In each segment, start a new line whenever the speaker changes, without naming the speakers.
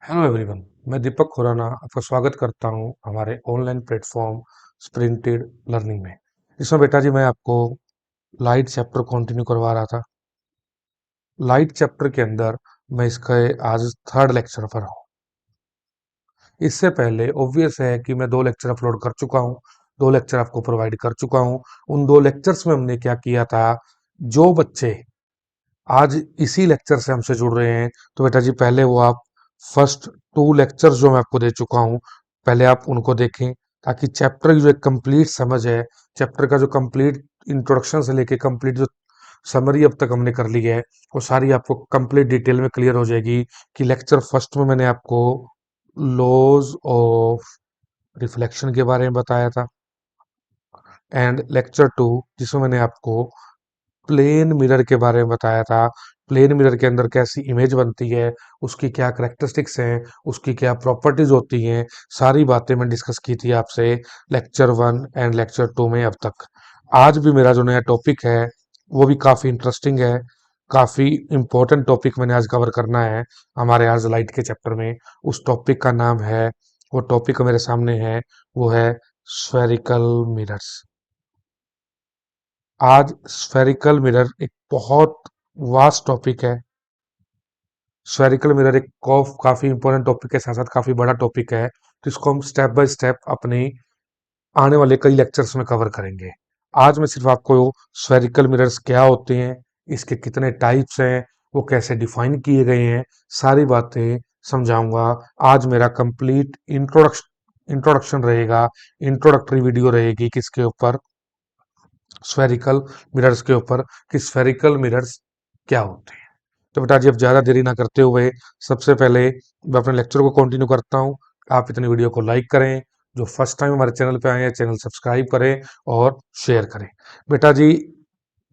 Hello everyone. मैं दीपक खुराना आपका स्वागत करता हूं हमारे ऑनलाइन प्लेटफॉर्म स्प्रिंटेड लर्निंग में। इसमें बेटा जी मैं आपको लाइट चैप्टर कंटिन्यू करवा रहा था। लाइट चैप्टर के अंदर मैं इसका आज थर्ड लेक्चर पर हूँ। इससे पहले ऑब्वियस है कि मैं 2 लेक्चर अपलोड कर चुका हूँ, 2 लेक्चर आपको प्रोवाइड कर चुका हूँ। उन 2 लेक्चर्स में हमने क्या किया था, जो बच्चे आज इसी लेक्चर से हमसे जुड़ रहे हैं, तो बेटा जी पहले वो आप फर्स्ट 2 लेक्चर्स जो मैं आपको दे चुका हूँ, पहले आप उनको देखें, ताकि चैप्टर की जो एक कंप्लीट समझ है, चैप्टर का जो कंप्लीट इंट्रोडक्शन से लेके कंप्लीट जो समरी अब तक हमने कर ली है, वो सारी आपको कंप्लीट डिटेल में क्लियर हो जाएगी। कि लेक्चर फर्स्ट में मैंने आपको लॉज ऑफ रिफ्लेक्शन के बारे में बताया था, एंड लेक्चर 2 जिसमें मैंने आपको प्लेन मिरर के बारे में बताया था। प्लेन मिरर के अंदर कैसी इमेज बनती है, उसकी क्या करेक्टरिस्टिक्स हैं, उसकी क्या प्रॉपर्टीज होती हैं, सारी बातें मैं डिस्कस की थी आपसे लेक्चर 1 एंड लेक्चर 2 में अब तक। आज भी मेरा जो नया टॉपिक है वो भी काफ़ी इंटरेस्टिंग है, काफ़ी इंपॉर्टेंट टॉपिक मैंने आज कवर करना है हमारे आज लाइट के चैप्टर में। उस टॉपिक का नाम है, वो टॉपिक मेरे सामने है, वो है स्फेरिकल मिरर्स। आज स्फेरिकल मिरर एक बहुत वास्ट टॉपिक है। स्फेरिकल मिरर एक काफी इंपॉर्टेंट टॉपिक के साथ साथ काफी बड़ा टॉपिक है, तो इसको हम स्टेप बाय स्टेप अपने आने वाले कई लेक्चर्स में कवर करेंगे। आज मैं सिर्फ आपको स्फेरिकल मिरर्स क्या होते हैं, इसके कितने टाइप्स हैं, वो कैसे डिफाइन किए गए हैं, सारी बातें समझाऊंगा। आज मेरा कंप्लीट इंट्रोडक्शन रहेगा, इंट्रोडक्टरी वीडियो रहेगी किसके ऊपर, स्फेरिकल मिरर्स के ऊपर, कि स्फेरिकल मिरर्स क्या होते हैं। तो बेटा जी अब ज़्यादा देरी ना करते हुए सबसे पहले मैं अपने लेक्चर को कंटिन्यू करता हूँ। आप इतनी वीडियो को लाइक करें, जो फर्स्ट टाइम हमारे चैनल पे आए हैं चैनल सब्सक्राइब करें और शेयर करें। बेटा जी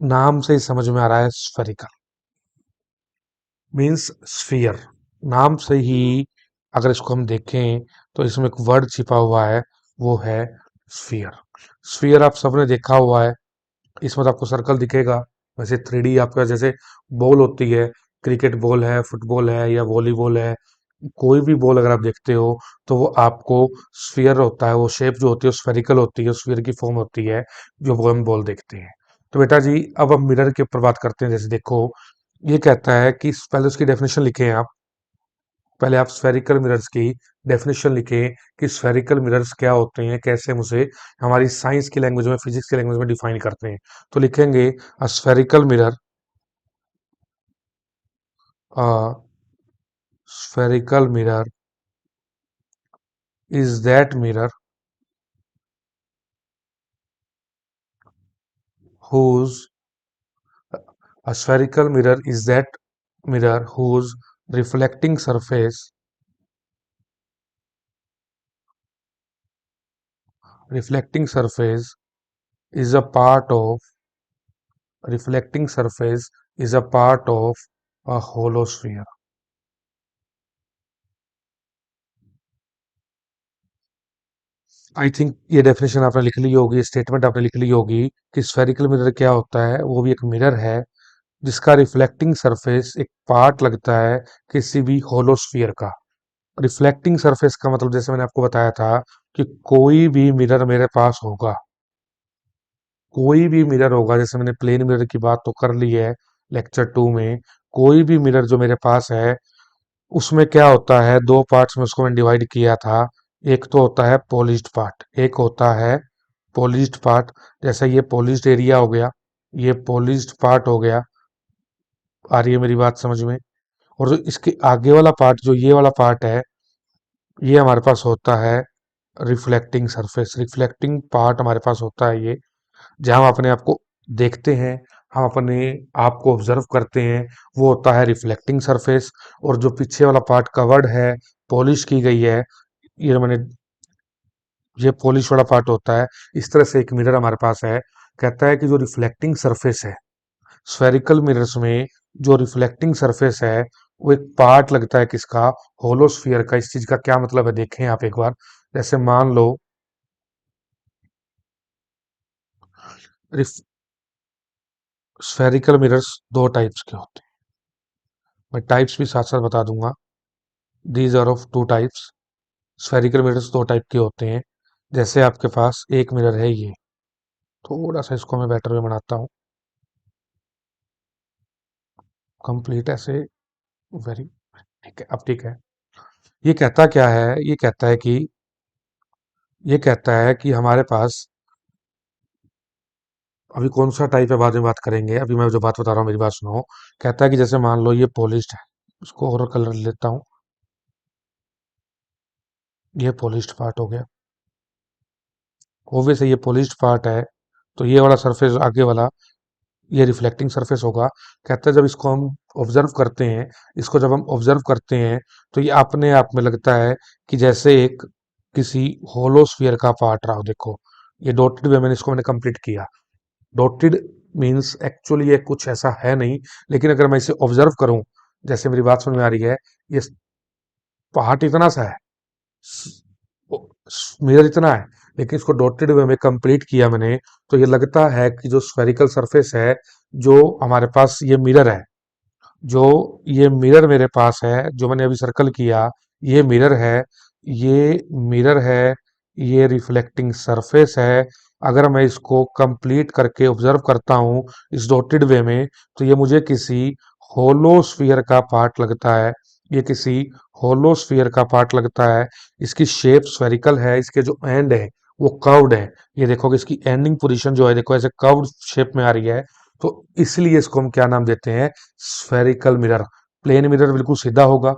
नाम से ही समझ में आ रहा है, स्फेरिकल मीन्स स्फीयर। नाम से ही अगर इसको हम देखें तो इसमें एक वर्ड छिपा हुआ है, वो है स्फीयर। स्फीयर आप सबने देखा हुआ है, इसमें तो आपको सर्कल दिखेगा। वैसे 3D आपका जैसे बॉल होती है, क्रिकेट बॉल है, फुटबॉल है या वॉलीबॉल है, कोई भी बॉल अगर आप देखते हो तो वो आपको स्फीयर होता है, वो शेप जो होती है स्फेरिकल होती है, स्फीयर की फॉर्म होती है, जो वो हम बॉल देखते हैं। तो बेटा जी अब हम मिरर के ऊपर बात करते हैं। जैसे देखो, ये कहता है कि पहले उसकी डेफिनेशन लिखें आप, पहले आप स्फेरिकल मिरर्स की डेफिनेशन लिखें कि स्फेरिकल मिरर्स क्या होते हैं, कैसे हम उसे हमारी साइंस की लैंग्वेज में, फिजिक्स की लैंग्वेज में डिफाइन करते हैं। तो लिखेंगे a spherical mirror, a spherical mirror is that mirror whose a spherical mirror is that mirror whose reflecting surface reflecting surface is a part of reflecting surface is a part of a hollow sphere। I think ये definition आपने लिख ली होगी, statement आपने लिख ली होगी कि spherical mirror क्या होता है। वो भी एक मिरर है जिसका रिफ्लेक्टिंग सरफेस एक पार्ट लगता है किसी भी होलो स्फीयर का। रिफ्लेक्टिंग सरफेस का मतलब जैसे मैंने आपको बताया था कि कोई भी मिरर मेरे पास होगा, कोई भी मिरर होगा, जैसे मैंने प्लेन मिरर की बात तो कर ली है लेक्चर 2 में। कोई भी मिरर जो मेरे पास है उसमें क्या होता है, 2 पार्ट्स में उसको मैंने डिवाइड किया था। एक तो होता है पॉलिश्ड पार्ट, एक होता है पॉलिश्ड पार्ट। जैसे ये पॉलिश्ड एरिया हो गया, ये पॉलिश्ड पार्ट हो गया। आ रही है मेरी बात समझ में? और जो इसके आगे वाला पार्ट, जो ये वाला पार्ट है, ये हमारे पास होता है रिफ्लेक्टिंग सरफेस। रिफ्लेक्टिंग पार्ट हमारे पास होता है ये, जहां हम अपने आप को देखते हैं, हम अपने आप को ऑब्जर्व करते हैं, वो होता है रिफ्लेक्टिंग सरफेस। और जो पीछे वाला पार्ट कवर्ड है, पॉलिश की गई है, ये मैंने, ये पॉलिश वाला पार्ट होता है। इस तरह से एक मिरर हमारे पास है। कहता है कि जो रिफ्लेक्टिंग सरफेस है स्फेरिकल मिरर्स में, जो रिफ्लेक्टिंग सरफेस है वो एक पार्ट लगता है किसका, होलोस्फियर का। इस चीज का क्या मतलब है देखें आप एक बार। जैसे मान लो स्फेरिकल मिरर्स 2 टाइप्स के होते हैं, मैं टाइप्स भी साथ साथ बता दूंगा। These are of two types. Spherical mirrors दो टाइप के होते हैं। जैसे आपके पास एक मिरर है ये, थोड़ा सा इसको मैं बेटर में बनाता हूँ, कंप्लीट ऐसे, वेरी, ठीक है, अब ठीक है। ये कहता क्या है, ये कहता है कि हमारे पास, अभी कौन सा टाइप है बाद में बात करेंगे, अभी मैं जो बात बता रहा हूँ मेरी बात सुनो। कहता है कि जैसे मान लो ये पॉलिश्ड है, उसको और कलर लेता हूँ, ये पॉलिश्ड पार्ट हो गया। ऑब्वियस है ये पॉलिश्ड पार्ट है, तो ये वाला सरफेस आगे वाला, ये रिफ्लेक्टिंग सरफेस होगा। कहते हैं जब इसको हम ऑब्जर्व करते हैं, इसको जब हम ऑब्जर्व करते हैं, तो ये अपने आप में लगता है कि जैसे एक किसी होलो स्फीयर का पार्ट रहा हो। देखो ये डॉटेड वे, मैंने कंप्लीट किया। डॉटेड मीन्स एक्चुअली ये कुछ ऐसा है नहीं, लेकिन अगर मैं इसे ऑब्जर्व करूं, जैसे मेरी बात समझ में आ रही है, ये पार्ट इतना सा है, मिरर इतना है, लेकिन इसको डॉटेड वे में कंप्लीट किया मैंने, तो ये लगता है कि जो स्फेरिकल सरफेस है, जो हमारे पास ये मिरर है, जो ये मिरर मेरे पास है, जो मैंने अभी सर्कल किया, ये मिरर है, ये मिरर है, ये रिफ्लेक्टिंग सरफेस है। अगर मैं इसको कंप्लीट करके ऑब्जर्व करता हूं इस डॉटेड वे में, तो ये मुझे किसी होलो स्फीयर का पार्ट लगता है। ये किसी होलो स्फीयर का पार्ट लगता है। इसकी शेप स्फेरिकल है, इसके जो एंड है वो कर्व्ड है। ये देखोगे इसकी एंडिंग पोजीशन जो है, देखो ऐसे कर्व्ड शेप में आ रही है। तो इसलिए इसको हम क्या नाम देते हैं, स्फेरिकल मिरर। प्लेन मिरर बिल्कुल सीधा होगा,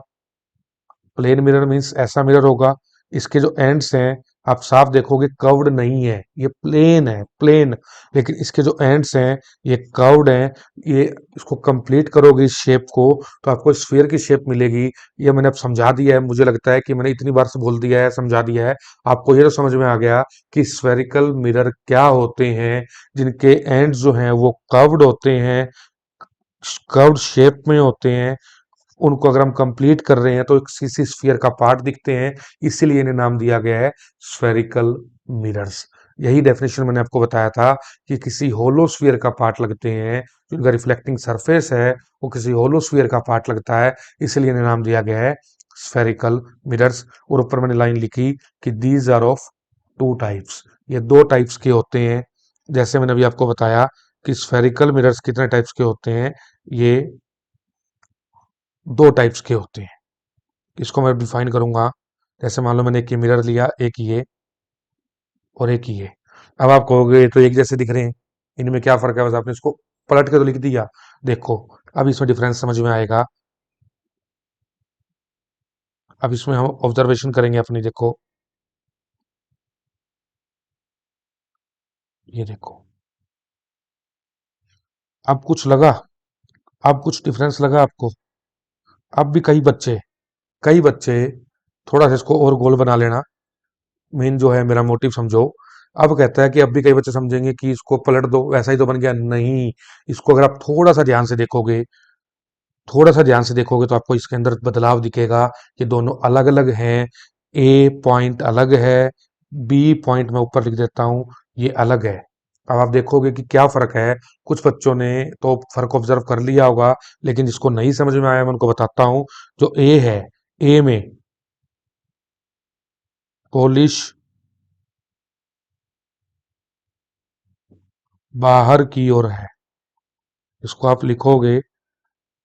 प्लेन मिरर मीन्स ऐसा मिरर होगा, इसके जो एंड्स हैं आप साफ देखोगे कर्व्ड नहीं है, ये प्लेन है, प्लेन। लेकिन इसके जो एंड्स हैं ये कर्व्ड हैं। ये इसको कंप्लीट करोगे इस शेप को, तो आपको स्फीयर की शेप मिलेगी। ये मैंने अब समझा दिया है, मुझे लगता है कि मैंने इतनी बार से बोल दिया है, समझा दिया है आपको, ये तो समझ में आ गया कि स्फेरिकल मिरर क्या होते हैं, जिनके एंड्स जो हैं वो कर्व्ड होते हैं, कर्व्ड शेप में होते हैं। उनको अगर हम कंप्लीट कर रहे हैं तो एक किसी स्फीयर का पार्ट दिखते हैं, इसीलिए इन्हें नाम दिया गया है स्फेरिकल मिरर्स। यही डेफिनेशन मैंने आपको बताया था कि किसी होलो स्फीयर का पार्ट लगते हैं, जिनका रिफ्लेक्टिंग सरफेस है वो किसी होलो स्फीयर का पार्ट लगता है, इसलिए इन्हें नाम दिया गया है स्फेरिकल मिरर्स। और ऊपर मैंने लाइन लिखी कि these are of two types, ये दो टाइप्स के होते हैं। जैसे मैंने अभी आपको बताया कि स्फेरिकल मिरर्स कितने टाइप्स के होते हैं, ये दो टाइप्स के होते हैं। इसको मैं डिफाइन करूंगा। जैसे मान लो मैंने एक ये मिरर लिया, एक ये और एक ये। अब आप कहोगे ये तो एक जैसे दिख रहे हैं, इनमें क्या फर्क है, बस आपने इसको पलट के तो लिख दिया। देखो अब इसमें डिफरेंस समझ में आएगा। अब इसमें हम ऑब्जर्वेशन करेंगे अपनी, देखो ये देखो, अब कुछ लगा, अब कुछ डिफरेंस लगा आपको। अब भी कई बच्चे थोड़ा सा इसको और गोल बना लेना, मेन जो है मेरा मोटिव समझो। अब कहता है कि अब भी कई बच्चे समझेंगे कि इसको पलट दो वैसा ही तो बन गया, नहीं। इसको अगर आप थोड़ा सा ध्यान से देखोगे तो आपको इसके अंदर बदलाव दिखेगा। ये दोनों अलग अलग हैं, ए पॉइंट अलग है, बी पॉइंट मैं ऊपर लिख देता हूं, ये अलग है। अब आप देखोगे कि क्या फर्क है। कुछ बच्चों ने तो फर्क ऑब्जर्व कर लिया होगा, लेकिन जिसको नहीं समझ में आया मैं उनको बताता हूं। जो ए है, ए में पॉलिश बाहर की ओर है, इसको आप लिखोगे,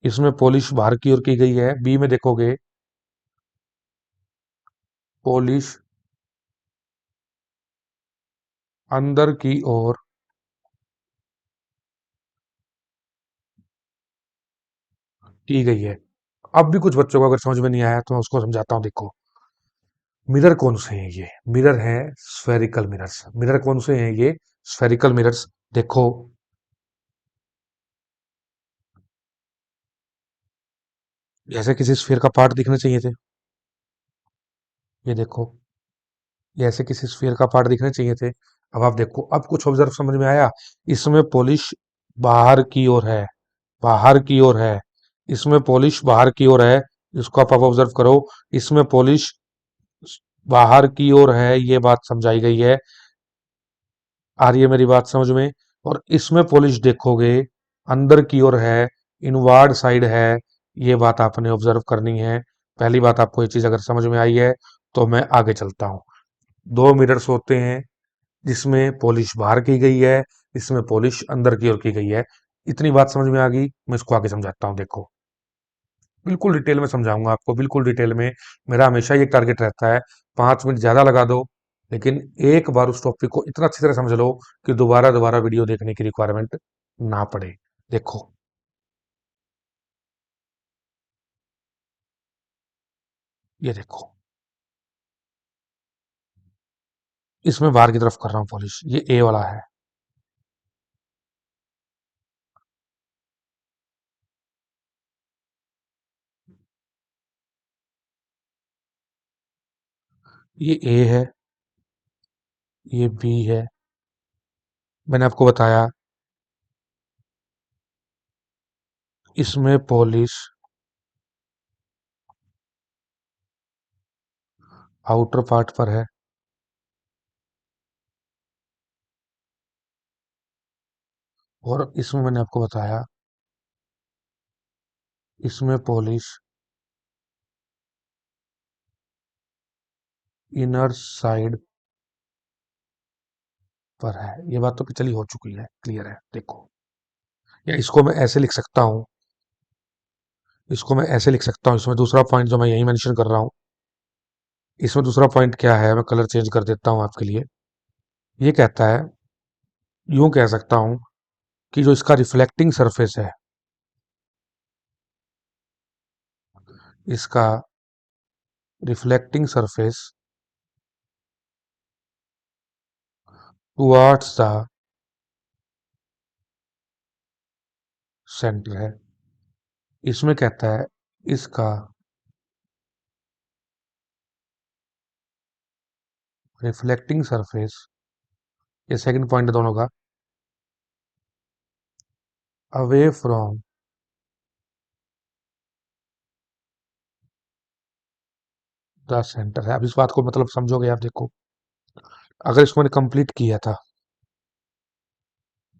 इसमें पॉलिश बाहर की ओर की गई है। बी में देखोगे पॉलिश अंदर की ओर की गई है। अब भी कुछ बच्चों को अगर समझ में नहीं आया तो मैं उसको समझाता हूँ। देखो मिरर कौन से हैं, ये मिरर है स्फेरिकल मिरर्स। मिरर कौन से हैं, ये स्फेरिकल मिरर्स। देखो जैसे किसी स्फीयर का पार्ट दिखने चाहिए थे, ये देखो ये ऐसे किसी स्फीयर का पार्ट दिखने चाहिए थे। अब आप देखो, अब कुछ ऑब्जर्व समझ में आया। इसमें पॉलिश बाहर की ओर है, बाहर की ओर है, इसमें पॉलिश बाहर की ओर है। इसको आप ऑब्जर्व करो, इसमें पॉलिश बाहर की ओर है, ये बात समझाई गई है। आ रही है मेरी बात समझ में। और इसमें पॉलिश देखोगे अंदर की ओर है, इनवार्ड साइड है, ये बात आपने ऑब्जर्व करनी है। पहली बात, आपको ये चीज़ अगर समझ में आई है तो मैं आगे चलता हूँ। 2 मिरर्स होते हैं, जिसमें पॉलिश बाहर की गई है, इसमें पॉलिश अंदर की ओर की गई है। इतनी बात समझ में आ गई, मैं इसको आगे समझाता हूँ। देखो, बिल्कुल डिटेल में समझाऊंगा आपको, बिल्कुल डिटेल में। मेरा हमेशा ये टारगेट रहता है, 5 मिनट ज़्यादा लगा दो, लेकिन एक बार उस टॉपिक को इतना अच्छी तरह समझ लो कि दोबारा दोबारा वीडियो देखने की रिक्वायरमेंट ना पड़े। देखो, ये देखो, इसमें बाहर की तरफ कर रहा हूँ पॉलिश, ये ए वाला है। ये ए है, ये बी है। मैंने आपको बताया, इसमें पॉलिश आउटर पार्ट पर है, और इसमें मैंने आपको बताया, इसमें पॉलिश इनर साइड पर है। ये बात तो पिछली हो चुकी है, क्लियर है। देखो, या इसको मैं ऐसे लिख सकता हूँ, इसको मैं ऐसे लिख सकता हूँ। इसमें दूसरा पॉइंट जो मैं यही मेंशन कर रहा हूँ, इसमें दूसरा पॉइंट क्या है, मैं कलर चेंज कर देता हूँ आपके लिए। ये कहता है, यूं कह सकता हूँ कि जो इसका रिफ्लेक्टिंग सरफेस है, इसका reflecting surface towards the centre है। इसमें कहता है, इसका रिफ्लेक्टिंग सरफेस, ये सेकंड पॉइंट है दोनों का, अवे फ्रॉम द सेंटर है। अब इस बात को मतलब समझोगे आप। देखो, अगर इसको मैंने कंप्लीट किया था,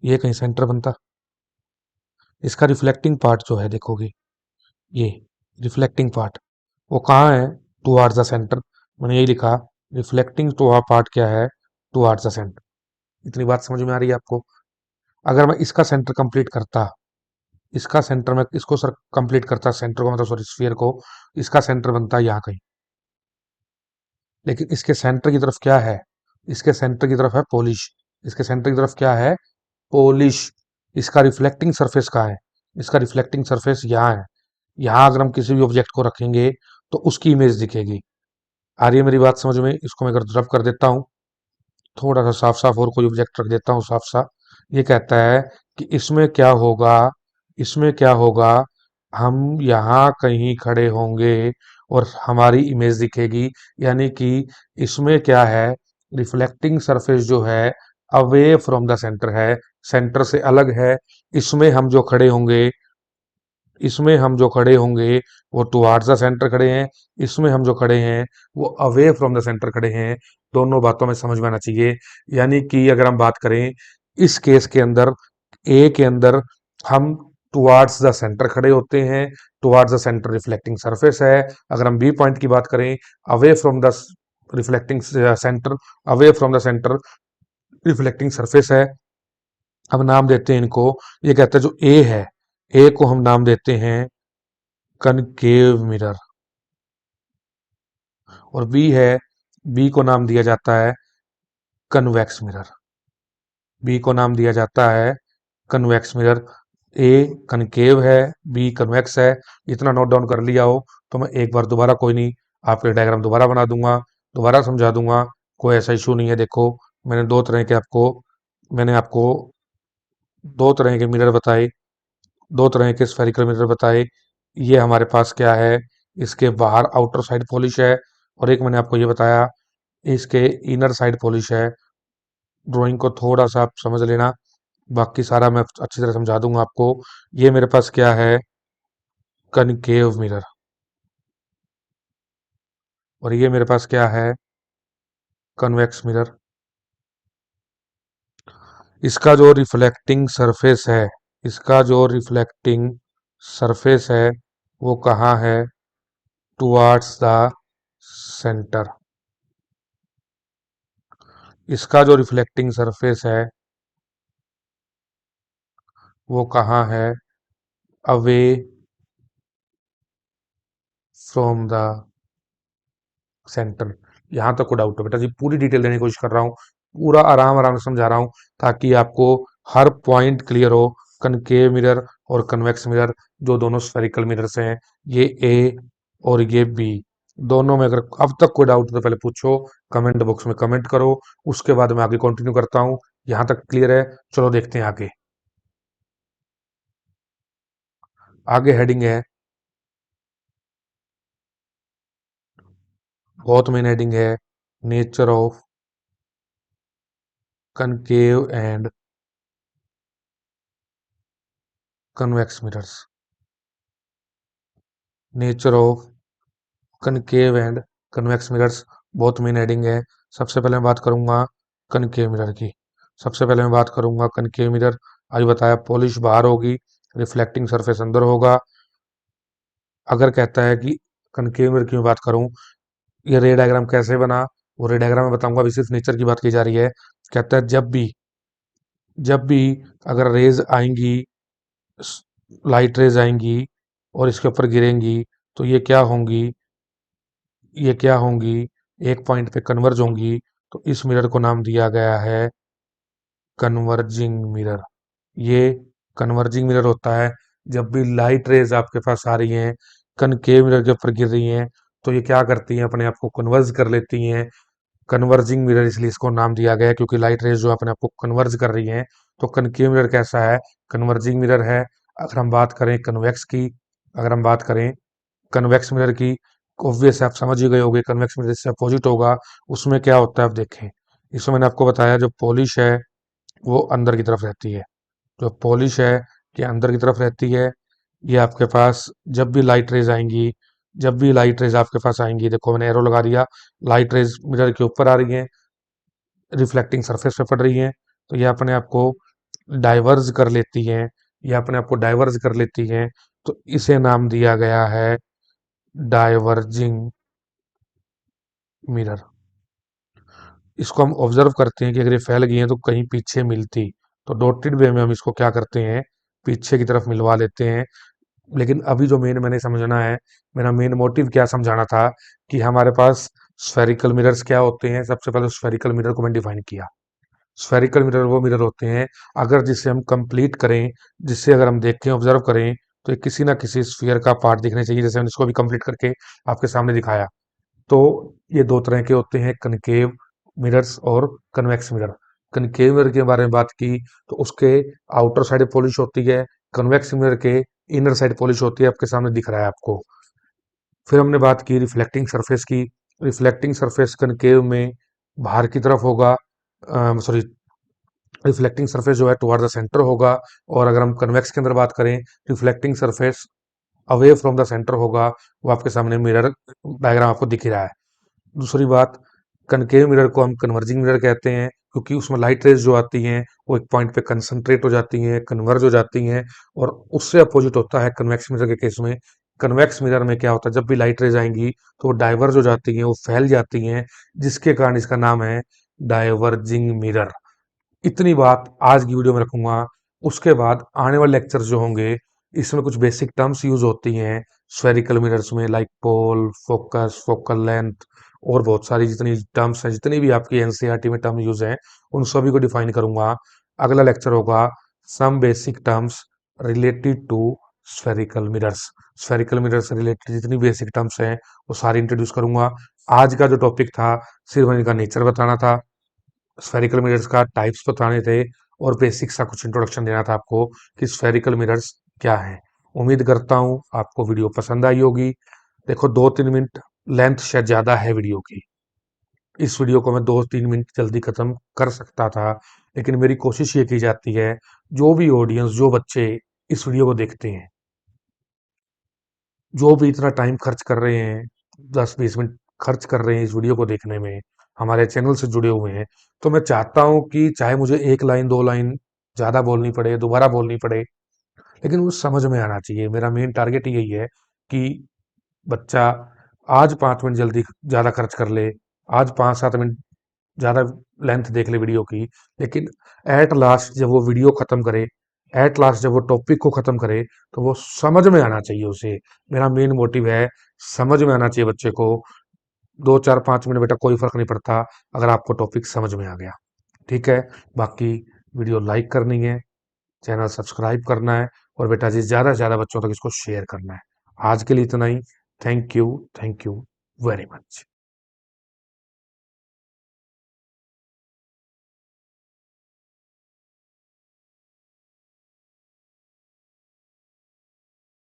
ये कहीं सेंटर बनता, इसका रिफ्लेक्टिंग पार्ट जो है, देखोगे, ये रिफ्लेक्टिंग पार्ट वो कहाँ है, टुवर्ड्स द सेंटर। मैंने यही लिखा, रिफ्लेक्टिंग टू पार्ट क्या है, टुवर्ड्स द सेंटर। इतनी बात समझ में आ रही है आपको? अगर मैं इसका सेंटर कंप्लीट करता, इसका सेंटर में इसको सर कंप्लीट करता, सेंटर को मतलब सॉरी स्फीयर को, इसका सेंटर बनता है यहाँ कहीं। लेकिन इसके सेंटर की तरफ क्या है, इसके सेंटर की तरफ है पॉलिश। इसके सेंटर की तरफ क्या है, पॉलिश। इसका रिफ्लेक्टिंग सरफेस कहाँ है, इसका रिफ्लेक्टिंग सरफेस यहाँ है। यहाँ अगर हम किसी भी ऑब्जेक्ट को रखेंगे तो उसकी इमेज दिखेगी। आ रही है मेरी बात समझ में? इसको मैं अगर रब कर देता हूँ, थोड़ा सा साफ साफ और कोई ऑब्जेक्ट रख देता हूँ साफ साफ। ये कहता है कि इसमें क्या होगा, इसमें क्या होगा, हम यहाँ कहीं खड़े होंगे और हमारी इमेज दिखेगी। यानी कि इसमें क्या है, रिफ्लेक्टिंग सरफेस जो है अवे फ्रॉम द सेंटर है, सेंटर से अलग है। इसमें हम जो खड़े होंगे, इसमें हम जो खड़े होंगे वो टुवार्ड्स द सेंटर खड़े हैं, इसमें हम जो खड़े हैं वो अवे फ्रॉम द सेंटर खड़े हैं। दोनों बातों में समझ में आना चाहिए। यानी कि अगर हम बात करें इस केस के अंदर, ए के अंदर, हम टुवार्ड्स द सेंटर खड़े होते हैं, towards the centre reflecting surface है। अगर हम बी पॉइंट की बात करें, away from the reflecting centre, away from the centre reflecting surface है। अब नाम देते हैं इनको। ये कहता है जो ए है, ए को हम नाम देते हैं कनकेव मिरर, और बी है, बी को नाम दिया जाता है कन्वेक्स मिरर। बी को नाम दिया जाता है कन्वेक्स मिरर। ए कनकेव है, बी कन्वेक्स है। इतना नोट डाउन कर लिया हो तो मैं एक बार दोबारा, कोई नहीं, आपके डायग्राम दोबारा बना दूंगा, दोबारा समझा दूंगा, कोई ऐसा इशू नहीं है। देखो, मैंने दो तरह के आपको मैंने आपको दो तरह के मिरर बताए, दो तरह के स्फेरिकल मिरर बताए। ये हमारे पास क्या है, इसके बाहर आउटर साइड पॉलिश है, और एक मैंने आपको ये बताया, इसके इनर साइड पॉलिश है। ड्राइंग को थोड़ा सा आप समझ लेना, बाकी सारा मैं अच्छी तरह समझा दूंगा आपको। ये मेरे पास क्या है, कनकेव मिरर, और ये मेरे पास क्या है, कन्वेक्स मिरर। इसका जो रिफ्लेक्टिंग सरफेस है, इसका जो रिफ्लेक्टिंग सरफेस है वो कहाँ है, टुवर्ड्स द सेंटर। इसका जो रिफ्लेक्टिंग सरफेस है वो कहाँ है? Away from the centre. यहां तक को डाउट है बेटा जी, पूरी डिटेल देने की कोशिश कर रहा हूँ, पूरा आराम आराम से समझा रहा हूँ ताकि आपको हर पॉइंट क्लियर हो। कनकेव मिरर और कन्वेक्स मिरर जो दोनों स्फेरिकल मिरर्स हैं, ये ए और ये बी, दोनों में अगर अब तक कोई डाउट तो पहले पूछो, कमेंट बॉक्स में कमेंट करो, उसके बाद मैं आगे कंटिन्यू करता हूँ। यहां तक क्लियर है? चलो देखते हैं आगे। आगे हेडिंग है, बहुत मेन हेडिंग है, nature of concave and convex mirrors. Nature of concave and convex mirrors बहुत मेन हेडिंग है। सबसे पहले मैं बात करूंगा कनकेव मिरर की। सबसे पहले मैं बात करूंगा कनकेव मिरर। अभी बताया पॉलिश बाहर होगी, रिफ्लेक्टिंग सरफेस अंदर होगा। अगर कहता है कि कनकेव मिरर की मैं बात करूं, ये रे डायग्राम कैसे बना, वो रे डायग्राम में बताऊंगा। अभी सिर्फ नेचर की बात की जा रही है। कहता है जब भी अगर रेज आएंगी, लाइट रेज आएंगी और इसके ऊपर गिरेंगी, तो ये क्या होंगी, एक पॉइंट पे कन्वर्ज होंगी। तो इस मिरर को नाम दिया गया है कन्वर्जिंग मिरर। ये कन्वर्जिंग मिरर होता है जब भी लाइट रेज आपके पास आ रही हैं, कनकेव मिरर के ऊपर गिर रही हैं, तो ये क्या करती हैं, अपने आप को कन्वर्ज कर लेती हैं। कन्वर्जिंग मिरर इसलिए इसको नाम दिया गया है क्योंकि लाइट रेज जो अपने आप को कन्वर्ज कर रही हैं। तो कनकेव मिरर कैसा है? कन्वर्जिंग मिरर है। अगर हम बात करें कन्वेक्स की, अगर हम बात करें कन्वेक्स मिरर की, ऑब्वियस आप समझ ही गए होंगे, कन्वेक्स मिरर से अपोजिट होगा। उसमें क्या होता है आप देखें। इसमें मैंने आपको बताया जो पॉलिश है वो अंदर की तरफ रहती है। जो पॉलिश है कि अंदर की तरफ रहती है। ये आपके पास जब भी लाइट रेज आएंगी, जब भी लाइट रेज आपके पास आएंगी, देखो मैंने एरो लगा दिया, लाइट रेज मिरर के ऊपर आ रही है, रिफ्लेक्टिंग सरफेस पे पड़ रही है, तो ये अपने आप को डाइवर्ज कर लेती हैं। ये अपने आप को डाइवर्ज कर लेती हैं, तो इसे नाम दिया गया है डाइवर्जिंग मिरर। इसको हम ऑब्जर्व करते हैं कि अगर ये फैल गई है तो कहीं पीछे मिलती, तो डॉटेड वे में हम इसको क्या करते हैं, पीछे की तरफ मिलवा लेते हैं। लेकिन अभी जो मेन मैंने समझना है, मेरा मेन मोटिव क्या समझाना था, कि हमारे पास स्फेरिकल मिरर्स क्या होते हैं। सबसे पहले स्फेरिकल मिरर को मैंने डिफाइन किया। स्फेरिकल मिरर वो मिरर होते हैं अगर जिसे हम कंप्लीट करें, जिससे अगर हम देखें, ऑब्जर्व करें, तो ये किसी ना किसी स्फीयर का पार्ट दिखने चाहिए। जैसे मैंने इसको भी कंप्लीट करके आपके सामने दिखाया। तो ये दो तरह के होते हैं, कनकेव मिरर्स और कन्वेक्स मिरर। कनकेव मिरर के बारे में बात की तो उसके आउटर साइड पॉलिश होती है, कन्वेक्स मिरर के इनर साइड पॉलिश होती है। आपके सामने दिख रहा है आपको। फिर हमने बात की रिफ्लेक्टिंग सरफेस की। रिफ्लेक्टिंग सरफेस कनकेव में बाहर की तरफ होगा, सॉरी, रिफ्लेक्टिंग सरफेस जो है टुवर्ड द सेंटर होगा। और अगर हम कन्वेक्स के अंदर बात करें, reflecting surface away from the centre होगा। वो आपके सामने मिरर डायग्राम आपको दिख ही रहा है। दूसरी बात, कनकेव मिरर को हम कन्वर्जिंग मिरर कहते हैं क्योंकि उसमें लाइट रेज जो आती हैं वो एक पॉइंट पे कंसंट्रेट हो जाती हैं, कन्वर्ज हो जाती हैं। और उससे अपोजिट होता है कन्वेक्स मिरर के केस में। कन्वेक्स मिरर में क्या होता है, जब भी लाइट रेज आएंगी तो वो डाइवर्ज हो जाती हैं, वो फैल जाती हैं, जिसके कारण इसका नाम है डाइवर्जिंग मिरर। इतनी बात आज की वीडियो में रखूंगा। उसके बाद आने वाले लेक्चर्स जो होंगे, इसमें कुछ बेसिक टर्म्स यूज होती हैं स्फेरिकल मिरर्स में, like pole, focus, focal length, और बहुत सारी जितनी टर्म्स हैं, जितनी भी आपकी एनसीईआरटी में टर्म यूज हैं, उन सभी को डिफाइन करूंगा। अगला लेक्चर होगा some basic terms related to spherical mirrors. Spherical mirror से रिलेटेड जितनी बेसिक टर्म्स हैं वो सारी इंट्रोड्यूस करूंगा। आज का जो टॉपिक था सिर्फ इनका नेचर बताना था, स्फेरिकल मिरर्स का टाइप्स बताने थे, और बेसिक सा कुछ इंट्रोडक्शन देना था आपको कि स्फेरिकल मिरर्स क्या है। उम्मीद करता हूँ आपको वीडियो पसंद आई होगी। देखो 2-3 मिनट लेंथ शायद ज़्यादा है वीडियो की। इस वीडियो को मैं 2-3 मिनट जल्दी खत्म कर सकता था, लेकिन मेरी कोशिश ये की जाती है, जो भी ऑडियंस, जो बच्चे इस वीडियो को देखते हैं, जो भी इतना टाइम खर्च कर रहे हैं, 10-20 मिनट खर्च कर रहे हैं इस वीडियो को देखने में, हमारे चैनल से जुड़े हुए हैं, तो मैं चाहता हूँ कि चाहे मुझे 1 लाइन 2 लाइन ज़्यादा बोलनी पड़े, दोबारा बोलनी पड़े, लेकिन वो समझ में आना चाहिए। मेरा मेन टारगेट यही है कि बच्चा आज 5 मिनट जल्दी ज़्यादा खर्च कर ले, आज 5-7 मिनट ज़्यादा लेंथ देख ले वीडियो की, लेकिन एट लास्ट जब वो वीडियो खत्म करे, एट लास्ट जब वो टॉपिक को खत्म करे, तो वो समझ में आना चाहिए उसे। मेरा मेन मोटिव है, समझ में आना चाहिए बच्चे को। 2 4 5 मिनट बेटा कोई फर्क नहीं पड़ता अगर आपको टॉपिक समझ में आ गया। ठीक है, बाकी वीडियो लाइक करनी है, चैनल सब्सक्राइब करना है, और बेटा जी ज़्यादा से ज़्यादा बच्चों तक इसको शेयर करना है। आज के लिए इतना ही। Thank you very much.